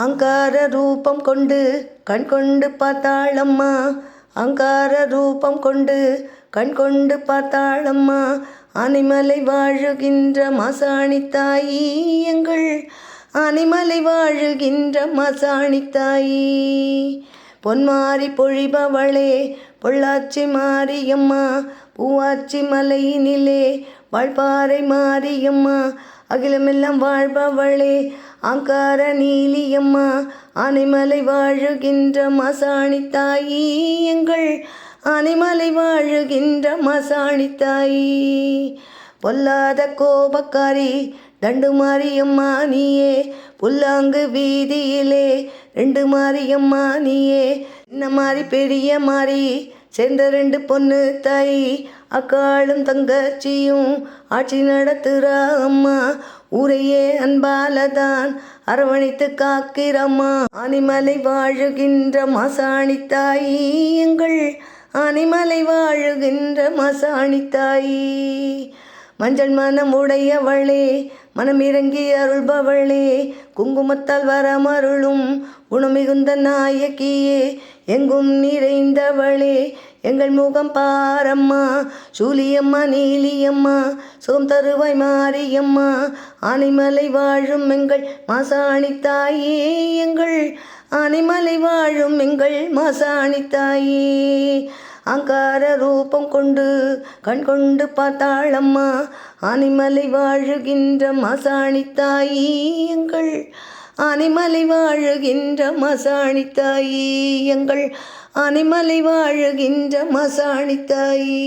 அங்கார ரூபம் கொண்டு கண் கொண்டு பார்த்தாளம்மா. அங்கார ரூபம் கொண்டு கண் கொண்டு பார்த்தாளம்மா. ஆனைமலை வாழுகின்ற மாசாணி தாயி எங்கள் ஆனைமலை வாழுகின்ற மாசாணி தாயி. பொன்மாரி பொழிபவளே பொள்ளாச்சி மாரியம்மா. பூவாச்சி மலையினிலே வாழ்பாறை மாரியம்மா. அகிலமெல்லாம் வாழ்பவளே ஆங்கார நீலியம்மா. ஆனைமலை வாழுகின்ற மாசாணி தாயி எங்கள் ஆனைமலை வாழுகின்ற மாசாணி தாயி. பொல்லாத கோபக்காரி தண்டு மாரியம்மா நீயே. புல்லாங்கு வீதியிலே ரெண்டு மாரியம்மா நீயே. சின்ன மாறி பெரிய மாறி சேர்ந்த ரெண்டு பொண்ணு தாய். அக்காளும் தங்கச்சியும் ஆட்சி நடத்துகிறா அம்மா. ஊரையே அன்பாலதான் அரவணைத்து காக்கிறம்மா. ஆனைமலை வாழுகின்ற மாசாணி தாயி எங்கள் ஆனைமலை வாழுகின்ற மாசாணி தாயி. மஞ்சள் மனம் உடையவளே மனமிறங்கி அருள்பவளே. குங்குமத்தால் வரமருளும் குணமிகுந்த நாயகியே. எங்கும் நிறைந்தவளே எங்கள் முகம் பாரம்மா. சூலியம்மா நீலியம்மா சோம் தருவாய் மாரியம்மா. ஆனைமலை வாழும் எங்கள் மாசாணி தாயே எங்கள் ஆனைமலை வாழும் எங்கள் மாசாணி தாயே. அங்கார ரூபம் கொண்டு கண் கொண்டு பார்த்தாளம்மா. ஆனைமலை வாழுகின்ற மாசாணி தாயி எங்கள் ஆனைமலை வாழுகின்ற மாசாணி தாயி எங்கள் ஆனைமலை வாழுகின்ற மாசாணி தாயி.